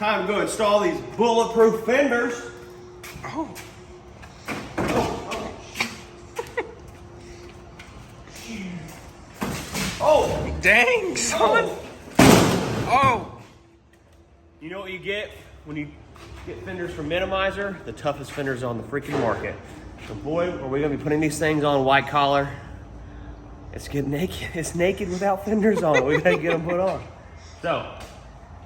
Time to go install these bulletproof fenders. Oh. Oh. Dang, son. Oh. You know what you get when you get fenders from Minimizer? The toughest fenders on the freaking market. So boy, are we gonna be putting these things on white collar. It's getting naked. It's naked without fenders on it. We gotta get them put on. So,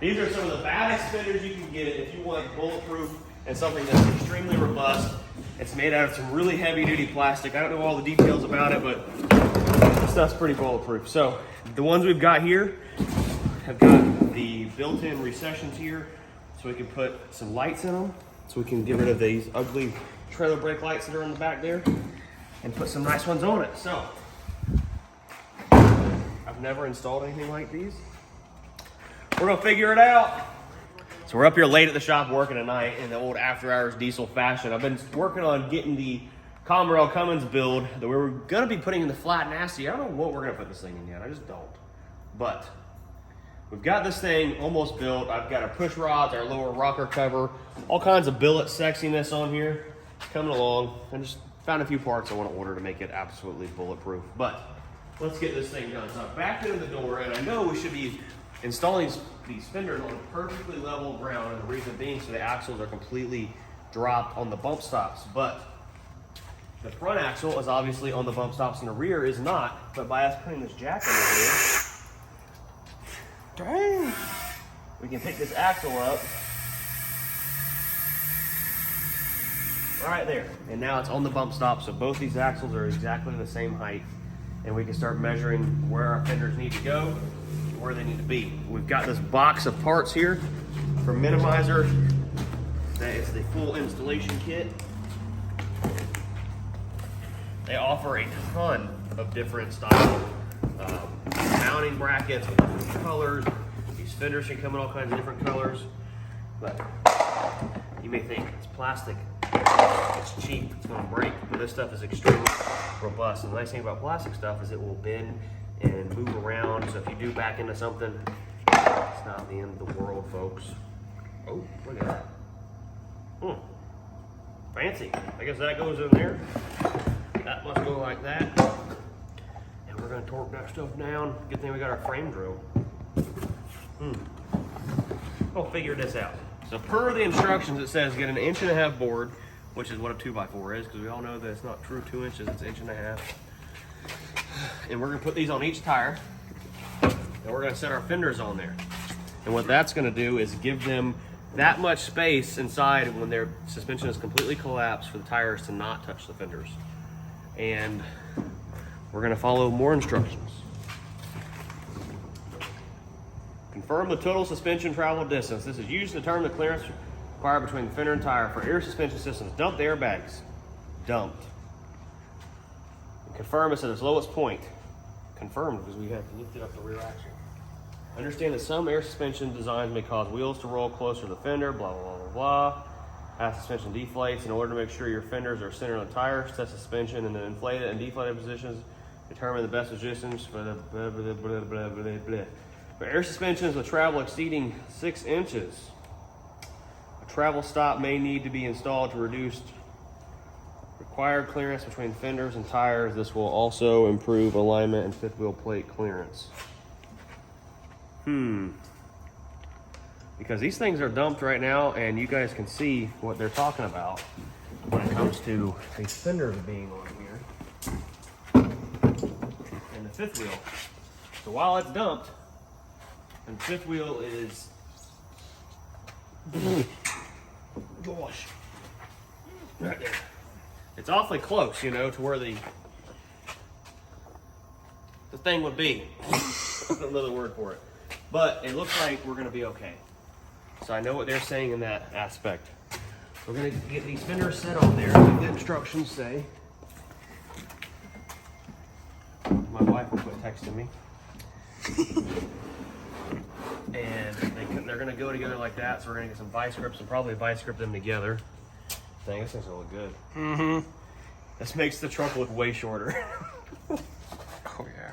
these are some of the baddest fenders you can get if you want bulletproof and something that's extremely robust. It's made out of some really heavy duty plastic. I don't know all the details about it, but this stuff's pretty bulletproof. So, the ones we've got here have got the built-in recessions here, so we can put some lights in them, so we can get rid of these ugly trailer brake lights that are in the back there, and put some nice ones on it. So, I've never installed anything like these. We're gonna figure it out. So we're up here late at the shop working tonight in the old after hours diesel fashion. I've been working on getting the Comrade Cummins build that we were gonna be putting in the flat nasty. I don't know what we're gonna put this thing in yet, I just don't. But we've got this thing almost built. I've got our push rods, our lower rocker cover, all kinds of billet sexiness on here. It's coming along. I just found a few parts I want to order to make it absolutely bulletproof. But let's get this thing done. So I backed into the door, and I know we should be installing these fenders on a perfectly level ground, and the reason being so the axles are completely dropped on the bump stops. But the front axle is obviously on the bump stops and the rear is not. But by us putting this jack under here, dang, we can pick this axle up right there. And now it's on the bump stop, so both these axles are exactly the same height. And we can start measuring where our fenders need to go, where they need to be. We've got this box of parts here from Minimizer. That is the full installation kit. They offer a ton of different style mounting brackets with different colors. These fenders can come in all kinds of different colors. But you may think it's plastic, it's cheap, it's gonna break, but this stuff is extremely robust. And the nice thing about plastic stuff is it will bend and move around, so if you do back into something, it's not the end of the world, folks. Oh, look at that. Fancy. I guess that goes in there. That must go like that. And we're gonna torque that stuff down. Good thing we got our frame drill. We'll figure this out. So per the instructions, it says get an 1.5 inch board, which is what a 2x4 is, because we all know that it's not true 2 inches, it's 1.5 inches. And we're gonna put these on each tire, and we're gonna set our fenders on there. And what that's gonna do is give them that much space inside when their suspension is completely collapsed for the tires to not touch the fenders. And we're gonna follow more instructions. Confirm the total suspension travel distance. This is used to determine the clearance required between the fender and tire. For air suspension systems, dump the airbags. Dumped. And confirm it's at its lowest point. Confirmed because we have lifted up the rear axle. Understand that some air suspension designs may cause wheels to roll closer to the fender, blah, blah, blah, blah, blah. As suspension deflates, in order to make sure your fenders are centered on the tires, test suspension in the inflated and deflated positions, determine the best positions for the blah, blah, blah, blah, blah, blah. For air suspensions with travel exceeding 6 inches, a travel stop may need to be installed to reduce required clearance between fenders and tires. This will also improve alignment and fifth wheel plate clearance. Because these things are dumped right now, and you guys can see what they're talking about when it comes to these fenders being on here and the fifth wheel. So while it's dumped, and fifth wheel is, gosh, right there. It's awfully close, you know, to where the thing would be. Another word for it. But it looks like we're gonna be okay. So I know what they're saying in that aspect. We're gonna get these fenders set on there, like the instructions say. My wife will quit texting me. And they're gonna go together like that, so we're gonna get some vice grips and probably vice grip them together. Dang, this thing's gonna look good. This makes the truck look way shorter. Oh yeah.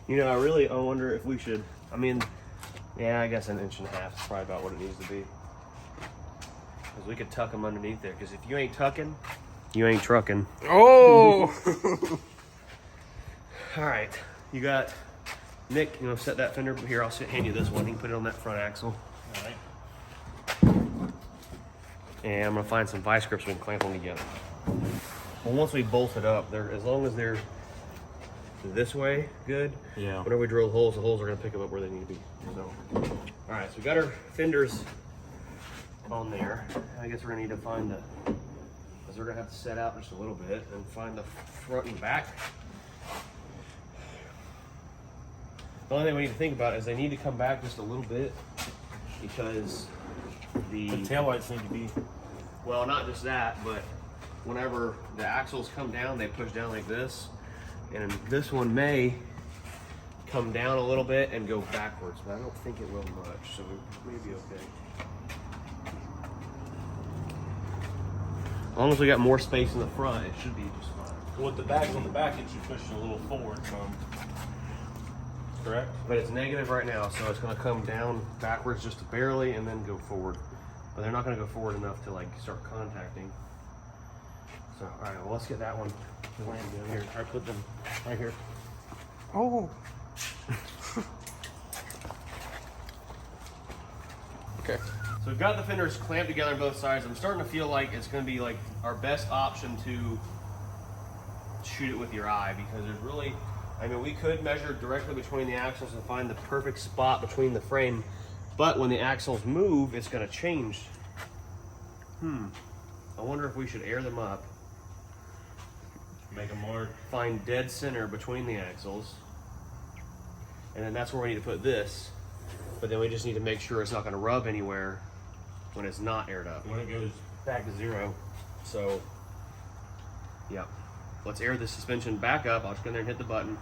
You know, I wonder if we should, I mean, Yeah, I guess 1.5 inches is probably about what it needs to be. Because we could tuck them underneath there. Because if you ain't tucking, you ain't trucking. Oh! All right, you got Nick. You want to set that fender here? I'll hand you this one. You can put it on that front axle. All right. And I'm gonna find some vice grips we can clamp them together. Well, once we bolt it up, they're as long as they're this way, good. Yeah. Whenever we drill holes, the holes are gonna pick them up where they need to be. So, all right, so we got our fenders on there. I guess we're gonna need to find the, because we're gonna have to set out just a little bit and find the front and back. The only thing we need to think about is they need to come back just a little bit because The taillights need to be. well, not just that, but whenever the axles come down, they push down like this. And this one may come down a little bit and go backwards, but I don't think it will much, so we may be okay. As long as we got more space in the front, it should be just fine. Well, with the bags on the back, it should push it a little forward some. Correct? But it's negative right now, so it's gonna come down backwards just barely and then go forward. But they're not gonna go forward enough to like start contacting. So, all right, well, let's get that one. Here, I put them right here. Oh. Okay. So we've got the fenders clamped together on both sides. I'm starting to feel like it's gonna be like our best option to shoot it with your eye because there's really, I mean, we could measure directly between the axles and find the perfect spot between the frame, but when the axles move, it's gonna change. I wonder if we should air them up, Make them more. find dead center between the axles, and then that's where we need to put this. But then we just need to make sure it's not gonna rub anywhere when it's not aired up. When it goes. Back to zero. So, yeah. Let's air the suspension back up. I'll just go in there and hit the button,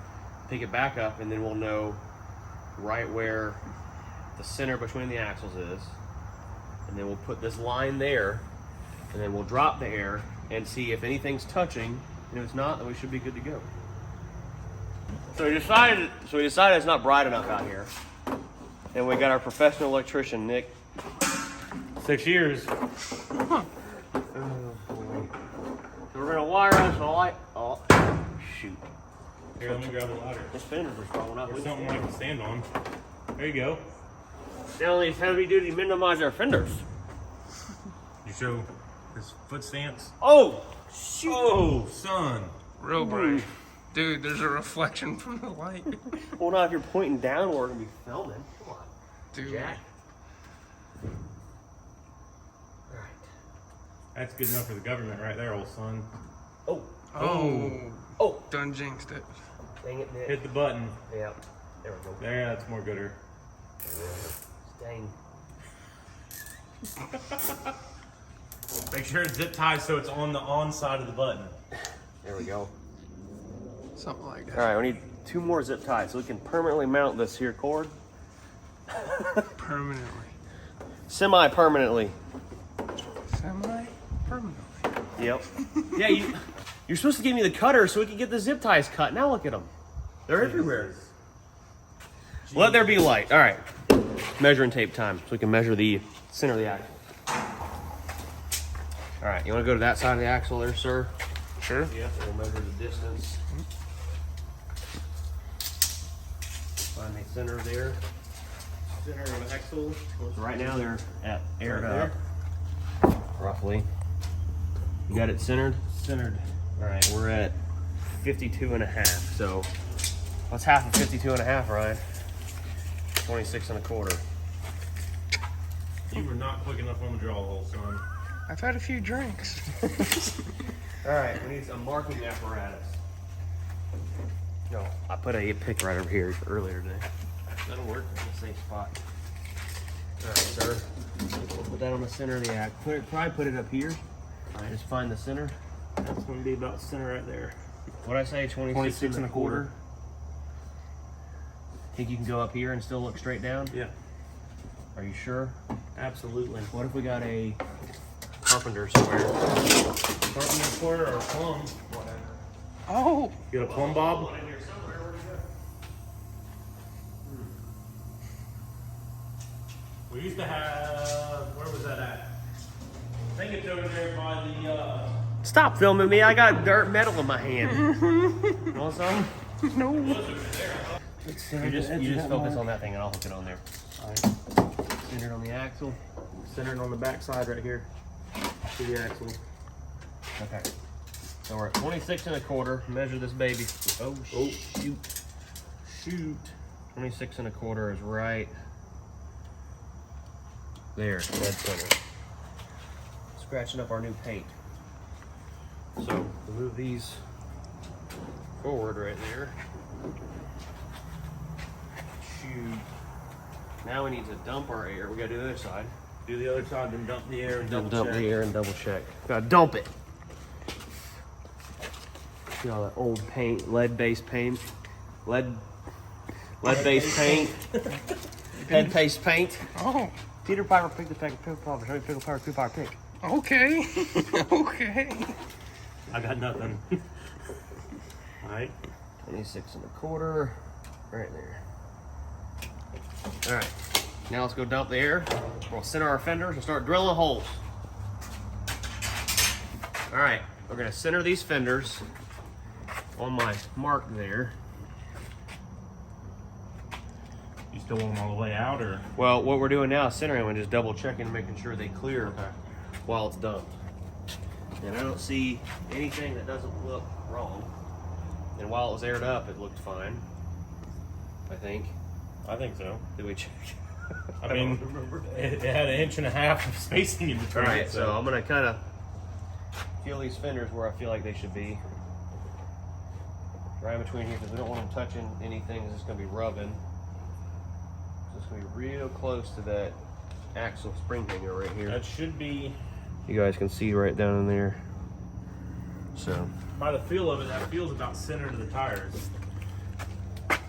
pick it back up, and then we'll know right where the center between the axles is. And then we'll put this line there, and then we'll drop the air and see if anything's touching. And if it's not, then we should be good to go. So we decided it's not bright enough out here. And we got our professional electrician, Nick. 6 years. So we're gonna wire us a light. Oh, shoot. Here, let me grab a ladder. This fenders are falling out. Or something I can stand on. There you go. Now these heavy duty minimize our fenders. You show his foot stance. Oh, shoot. Oh, son. Real bright. Dude, there's a reflection from the light. Well, now if you're pointing downward, we're gonna be filming. Come on, Dude. Jack. All right. That's good enough for the government right there, old son. Oh, Oh. oh, Done jinxed it. dang it, Nick. Hit the button. Yeah, there we go. There, that's more gooder. Dang. Make sure it's zip tied so it's on the on side of the button. There we go. Something like All that. right, we need 2 more zip ties so we can permanently mount this here cord. Permanently. Semi-permanently. Semi-permanently. Yep. Yeah, you're supposed to give me the cutter so we can get the zip ties cut. Now look at them. They're everywhere. Let there be light. All right. Measuring tape time so we can measure the center of the axle. All right, you want to go to that side of the axle there, sir? Sure. Yeah. We'll measure the distance. Find the center there. Center of the axle. So right now they're at aired Right up, roughly. You got it centered? Centered. All right, we're at 52.5. So what's half of 52.5, Ryan? 26.25. You were not quick enough on the draw hole, son. I've had a few drinks. All right, we need a marking apparatus. No, I put a pick right over here earlier today. That'll work. It's a safe spot. All right, sir. We'll put that on the center of the act. Probably put it up here. All right, just find the center. That's going to be about center right there. What'd I say? 26.25. Think you can go up here and still look straight down? Yeah, Are you sure? absolutely. What if we got a carpenter somewhere? Carpenter corner or plumb, whatever. Oh. You got a plumb bob? In here somewhere. Where'd it We used to have, where was that at? I think it's over there by the, Stop filming me. I got dirt metal in my hand. You want some? No. You just focus on that thing and I'll hook it on there. all right, Center it on the axle. centered on the back side right here. To the axle. Okay. So we're at 26 1/4. Measure this baby. Oh, shoot. Shoot. 26 1/4 is right there, dead center. Scratching up our new paint. So we'll move these forward right there. Shoot. Now we need to dump our air. We gotta do the other side. Do the other side, then dump the air and double Dump check. the air and double check. Gotta dump it. See all that old paint, lead-based paint, lead-based paint, lead-based paint. Oh, Peter Piper picked the peck of pickle popper. Show me pickle Piper, Peter Piper pick. okay. Okay. I got nothing. All right. 26 1/4, right there. All right, now let's go dump the air. We'll center our fenders and start drilling holes. All right, we're gonna center these fenders on my mark there. You still want them all the way out, or? Well, what we're doing now is centering them and just double checking, making sure they clear while it's dumped. And I don't see anything that doesn't look wrong. And while it was aired up, it looked fine, I think. I think so. Did we check? I mean, it had 1.5 inches of spacing in All between. right, so I'm gonna kind of feel these fenders where I feel like they should be. Right in between here, because we don't want them touching anything. It's just gonna be rubbing. So it's gonna be real close to that axle spring hanger right here. That should be, You guys can see right down in there. So, by the feel of it, that feels about center to the tires. alright,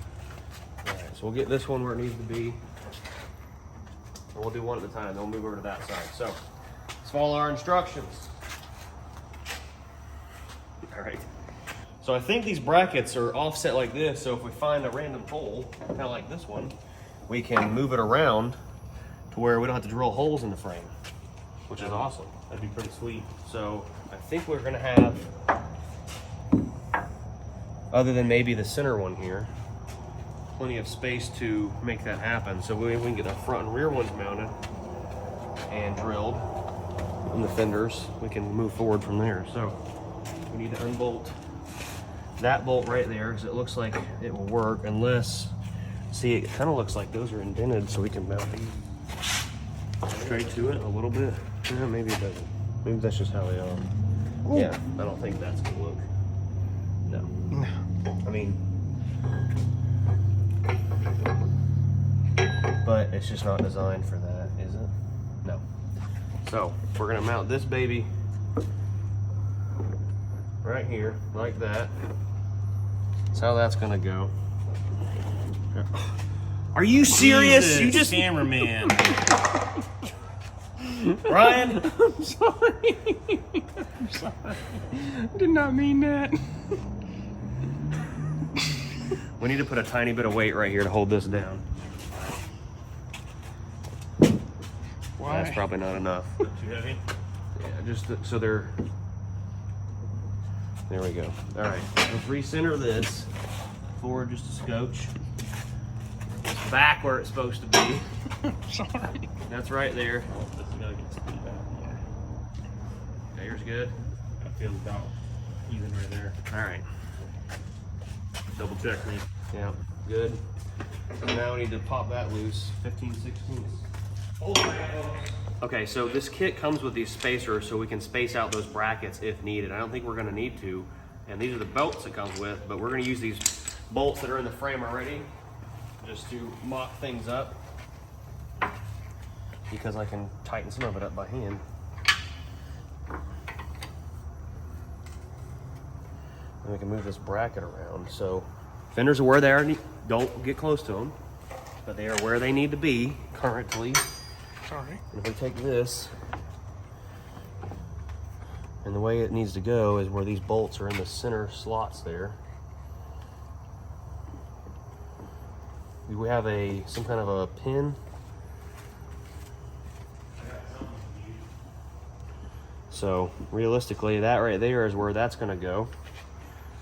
so we'll get this one where it needs to be. And we'll do one at a time, then we'll move over to that side. So, let's follow our instructions. Alright. So I think these brackets are offset like this, so if we find a random hole, kind of like this one, we can move it around to where we don't have to drill holes in the frame, which is awesome. That'd be pretty sweet. So I think we're gonna have, other than maybe the center one here, plenty of space to make that happen. So we can get our front and rear ones mounted and drilled in the fenders. We can move forward from there. So we need to unbolt that bolt right there because it looks like it will work unless, see, it kind of looks like those are indented, so we can mount these straight to it a little bit. Yeah, maybe it doesn't. Maybe that's just how they are. Yeah, I don't think that's gonna look. No. I mean, but it's just not designed for that, is it? No. So we're gonna mount this baby right here, like that. That's how that's gonna go. Are you serious? Jesus, You just, cameraman. Ryan? I'm sorry. I'm sorry. Did not mean that. We need to put a tiny bit of weight right here to hold this down. Why? That's probably not enough. Too heavy? Yeah, just so they're. There we go. All right, let's recenter this forward just a scotch. It's back where it's supposed to be. Sorry. That's right there. This is gonna get pretty bad. Yeah. There's good. That feels about even right there. All right. Double check me. Yeah, good. So now we need to pop that loose. 15/16. Okay, so this kit comes with these spacers so we can space out those brackets if needed. I don't think we're gonna need to. And these are the bolts it comes with, but we're gonna use these bolts that are in the frame already just to mock things up because I can tighten some of it up by hand. And we can move this bracket around. So fenders are where they are. Don't get close to them, but they are where they need to be currently. Sorry. And if we take this, and the way it needs to go is where these bolts are in the center slots there. We have some kind of a pin So realistically, that right there is where that's gonna go.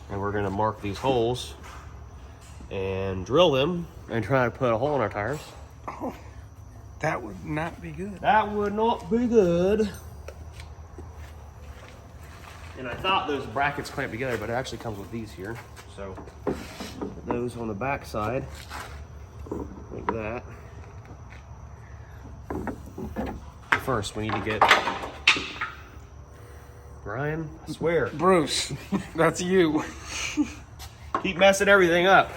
And we're gonna mark these holes and drill them and try to put a hole in our tires. Oh, that would not be good. That would not be good. And I thought those brackets clamp together, but it actually comes with these here. So put those on the back side, like that. First, we need to get Ryan, I swear. Bruce, that's you. Keep messing everything up.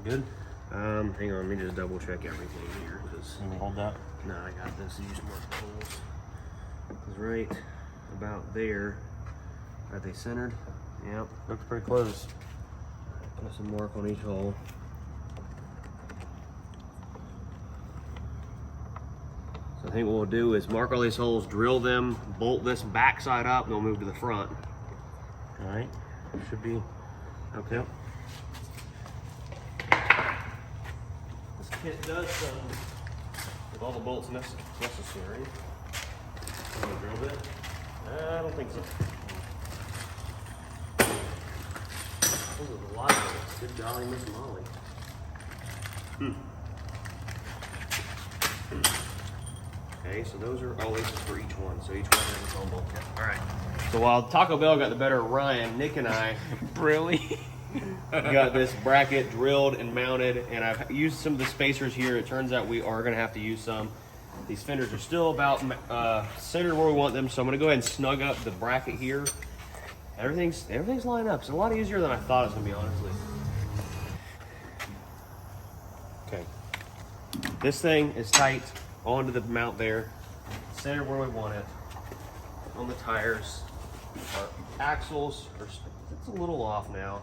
Good. Hang on, let me just double check everything here. Let me hold that. No, I got this. Use more holes. It's right about there. Are they centered? Yep. Looks pretty close. Put some mark on each hole. So I think what we'll do is mark all these holes, drill them, bolt this back side up, and we'll move to the front. All right. Should be Okay. Yep. This kit does come with all the bolts necessary. a drill bit. I don't think so. Those are a lot of bolts. Good golly, Miss Molly. Okay, so those are always for each one. So each one has its own bolt kit. All right. So while Taco Bell got the better of Ryan, Nick and I Really? got this bracket drilled and mounted, and I've used some of the spacers here. It turns out we are going to have to use some. These fenders are still about centered where we want them, so I'm going to go ahead and snug up the bracket here. Everything's lined up. It's a lot easier than I thought it was going to be, honestly. Okay. This thing is tight onto the mount there, centered where we want it. On the tires, our axles are it's a little off now,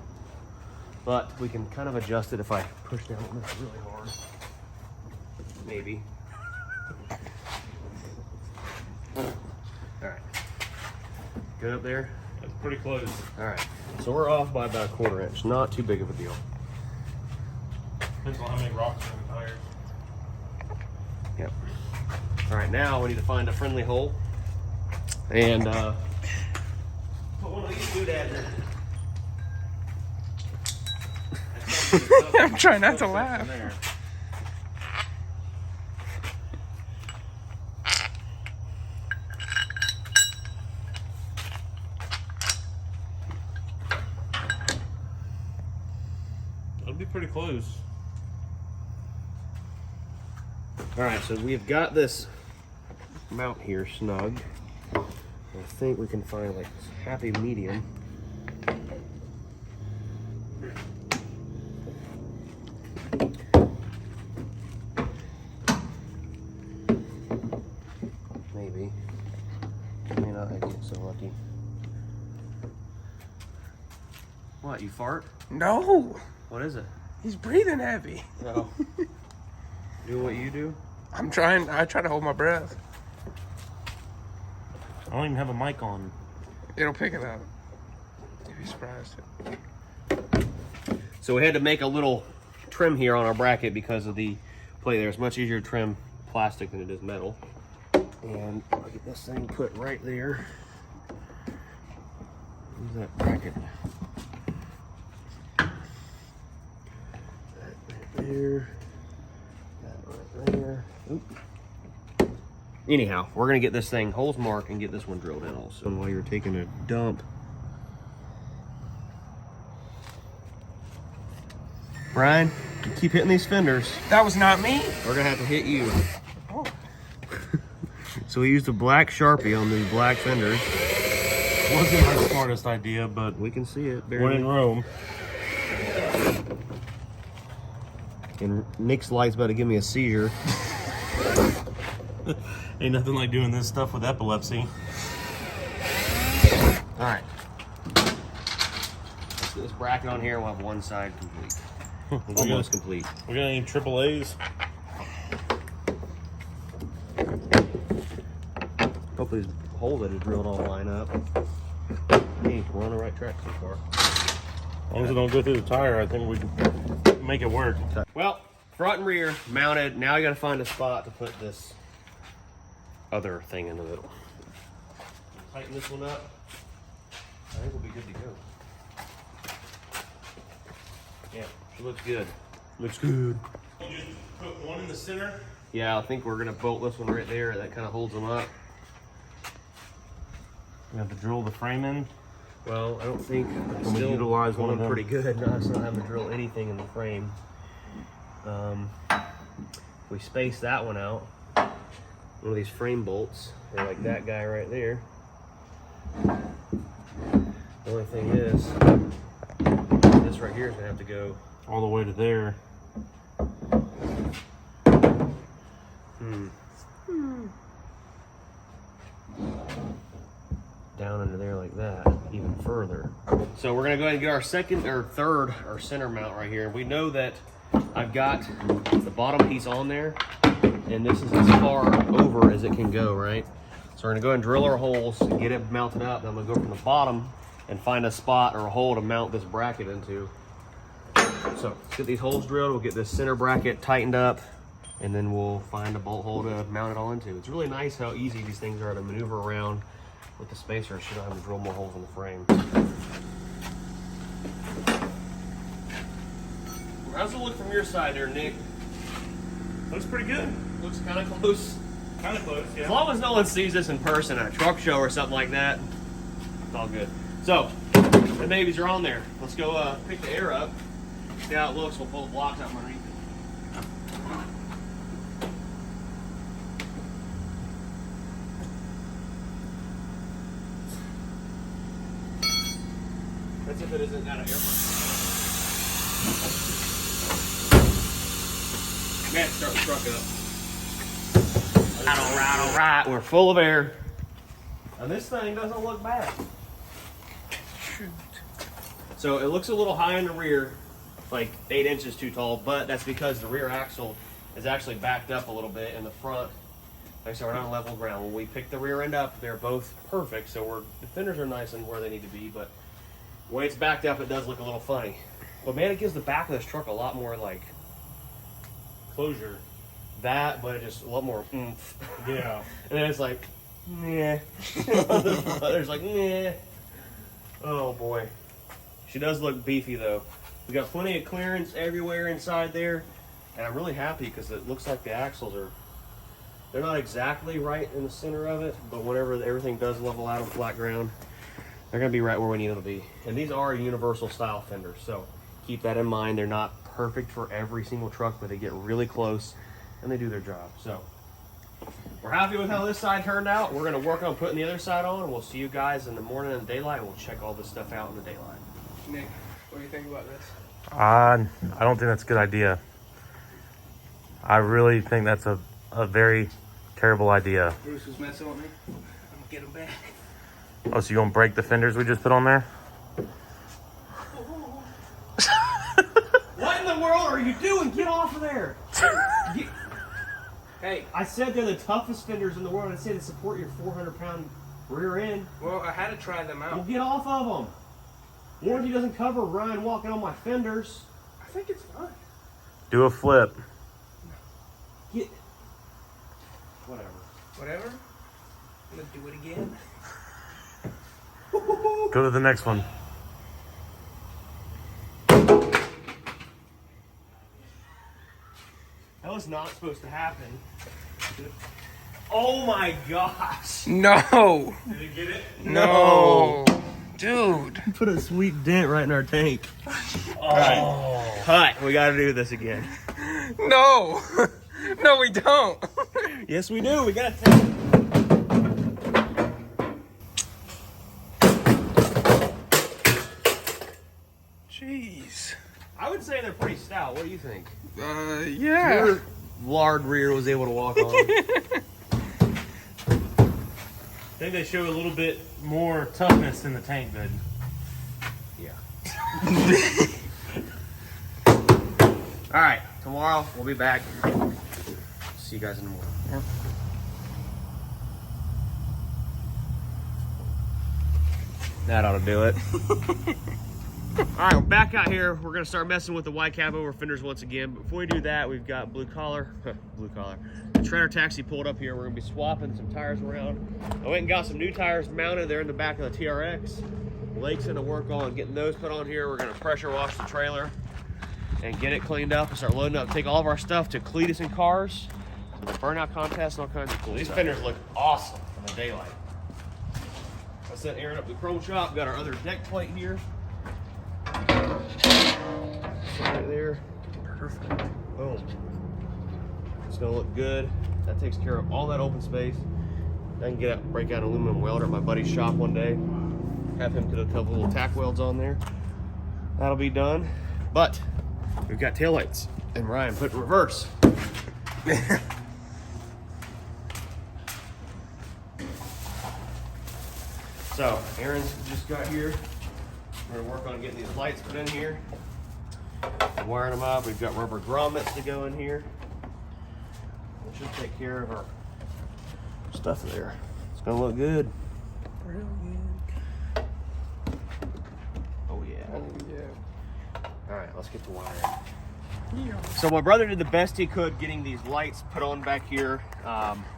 but we can kind of adjust it if I push down on this really hard. Maybe. All right. Good up there? That's pretty close. All right. So we're off by about a 1/4 inch. Not too big of a deal. Depends on how many rocks are in the tires. Yep. All right, now we need to find a friendly hole and put one of these doodads in. I'm trying not to laugh. There. That'll be pretty close. All right, so we've got this mount here snug. I think we can find like this happy medium. Maybe. I may not get so lucky. What, you fart? No, What is it? he's breathing heavy. No. Do what you do? I'm trying. I try to hold my breath. I don't even have a mic on. It'll pick it up. You'd be surprised. So we had to make a little trim here on our bracket because of the play there. It's much easier to trim plastic than it is metal. And I'll get this thing put right there. Where's that bracket? That right there. That right there. Oop. Anyhow, we're gonna get this thing holes marked and get this one drilled in also. And while you're taking a dump, Brian, you keep hitting these fenders. That was not me. We're gonna have to hit you. Oh. So we used a black Sharpie on the black fenders. Wasn't my smartest idea, but We can see it. when in Rome. And Nick's light's about to give me a seizure. Ain't nothing like doing this stuff with epilepsy. All right. Let's get this bracket on here. We'll have one side complete. Almost complete. We got any AAAs? Hopefully these holes that are drilled all line up. Hey, we're on the right track so far. As long as it don't go through the tire, I think we make it work. Well, front and rear mounted. Now you got to find a spot to put this other thing in the middle. Tighten this one up. I think we'll be good to go. Yeah, she looks good. Looks good. You just put one in the center. Yeah, I think we're gonna bolt this one right there. That kind of holds them up. You have to drill the frame in. Well, I don't think I we still utilize one of them? pretty good. No, it's not having to drill anything in the frame. We space that one out. One of these frame bolts, or like that guy right there. The only thing is, this right here is gonna have to go All the way to there. down into there like that, even further. So we're gonna go ahead and get our second or third or center mount right here. We know that I've got the bottom piece on there, and this is as far over as it can go, right? So we're gonna go ahead and drill our holes and get it mounted up. Then I'm gonna go from the bottom and find a spot or a hole to mount this bracket into. So let's get these holes drilled. We'll get this center bracket tightened up, and then we'll find a bolt hole to mount it all into. It's really nice how easy these things are to maneuver around with the spacers, so you don't have to drill more holes in the frame. How's it look from your side there, Nick? Looks pretty good. Looks kind of close. Kind of close, yeah. As long as no one sees this in person at a truck show or something like that, it's all good. So, the babies are on there. Let's go pick the air up, see how it looks. We'll pull the blocks out from underneath it. That's if it isn't out of air pressure. Man, start the truck up. All right. We're full of air. And this thing doesn't look bad. Shoot. So it looks a little high in the rear, like 8 inches too tall, but that's because the rear axle is actually backed up a little bit, and the front, like I said, we're not on level ground. When we pick the rear end up, they're both perfect, so the fenders are nice and where they need to be, but the way it's backed up, it does look a little funny. But man, it gives the back of this truck a lot more like Closure. that, but it just a lot more oomph. Yeah. And then it's like, nah. There's like, nah. Oh boy. She does look beefy though. We got plenty of clearance everywhere inside there. And I'm really happy because it looks like the axles they're not exactly right in the center of it, but whenever everything does level out on flat ground, they're gonna be right where we need them to be. And these are universal style fenders, so keep that in mind. They're not perfect for every single truck, but they get really close and they do their job. So we're happy with how this side turned out. We're gonna work on putting the other side on, and we'll see you guys in the morning and daylight. We'll check all this stuff out in the daylight. Nick, what do you think about this? I don't think that's a good idea. I really think that's a very terrible idea. Bruce was messing with me. I'm gonna get him back. Oh, so you gonna break the fenders we just put on there? What in the world are you doing? Get off of there! Hey, I said they're the toughest fenders in the world. I said to support your 400-pound rear end. well, I had to try them Well, out. get off of them. Warranty doesn't cover Ryan walking on my fenders. I think it's fun. Do a flip. Get. Whatever. Whatever. I'm gonna do it again. Go to the next one. That was not supposed to happen. Oh my gosh. No. Did you get it? No. Dude. Put a sweet dent right in our tank. Alright. Cut. We gotta do this again. No. No, we don't. Yes, we do. We gotta take it. Jeez. I would say they're pretty stout. What do you think? Yeah. Your lard rear was able to walk on. I think they show a little bit more toughness in the tank bed. Yeah. All right. Tomorrow we'll be back. See you guys in the morning. Yeah. That ought to do it. right, we're back out here. We're gonna start messing with the white Cabover fenders once again. But before we do that, we've got blue collar. The trailer taxi pulled up here. We're gonna be swapping some tires around. I went and got some new tires mounted. They're in the back of the TRX. Lake's gonna work on getting those put on here. We're gonna pressure wash the trailer and get it cleaned up and start loading up. Take all of our stuff to Cletus and Cars, to the burnout contest and all kinds of cool stuff. These fenders look awesome in the daylight. I set Aaron up the chrome shop. Got our other deck plate here. Right there. Perfect. Boom. It's gonna look good. That takes care of all that open space. I can break out an aluminum welder at my buddy's shop one day. Have him put a couple little tack welds on there. That'll be done. But we've got taillights, and Ryan put in reverse. So Aaron's just got here. We're gonna work on getting these lights put in here, wiring them up. We've got rubber grommets to go in here. We should take care of our stuff there. It's gonna look good. Real good. Oh yeah. Oh yeah. All right, let's get to wiring. Yeah. So my brother did the best he could getting these lights put on back here.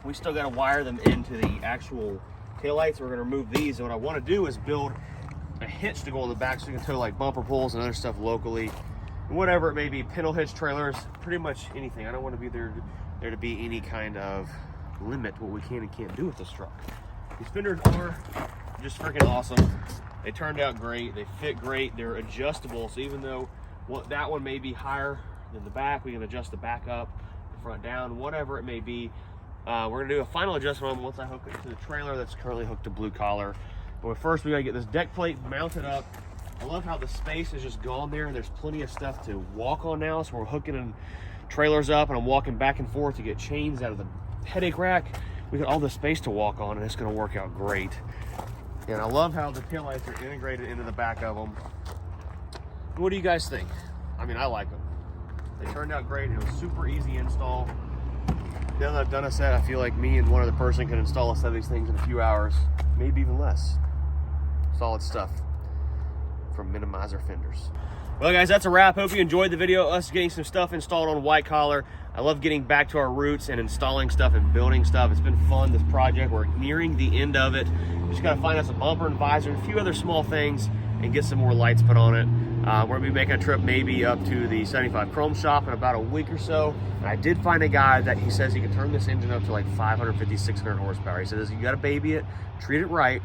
We still got to wire them into the actual taillights. We're going to remove these, and what I want to do is build a hitch to go on the back so we can tow like bumper pulls and other stuff locally, whatever it may be, pintle hitch trailers, pretty much anything. I don't want to be there to be any kind of limit to what we can and can't do with this truck. These fenders are just freaking awesome. They turned out great. They fit great. They're adjustable, so even though that one may be higher than the back, we can adjust the back up, the front down, whatever it may be. We're gonna do a final adjustment on them once I hook it to the trailer that's currently hooked to blue collar. But first we gotta get this deck plate mounted up. I love how the space is just gone there, and there's plenty of stuff to walk on now. So we're hooking in trailers up, and I'm walking back and forth to get chains out of the headache rack. We got all the space to walk on, and it's gonna work out great. And I love how the taillights are integrated into the back of them. What do you guys think? I mean, I like them. They turned out great. It was super easy install. Now that I've done a set, I feel like me and one other person can install a set of these things in a few hours, maybe even less. Solid stuff from Minimizer Fenders. Well guys, that's a wrap. Hope you enjoyed the video, us getting some stuff installed on white collar. I love getting back to our roots and installing stuff and building stuff. It's been fun, this project. We're nearing the end of it. Just gotta find us a bumper and visor and a few other small things and get some more lights put on it. We're gonna be making a trip maybe up to the 75 Chrome shop in about a week or so. I did find a guy that he says he can turn this engine up to like 550, 600 horsepower. He says you gotta baby it, treat it right,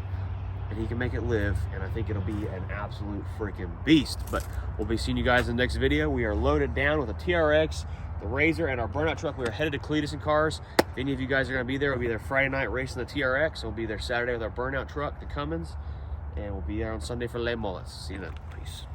and he can make it live, and I think it'll be an absolute freaking beast. But we'll be seeing you guys in the next video. We are loaded down with a TRX, the Razor, and our burnout truck. We are headed to Cletus and Cars. If any of you guys are gonna be there, we'll be there Friday night racing the TRX. We'll be there Saturday with our burnout truck, the Cummins, and we'll be there on Sunday for Les Mullets. See you then. Peace.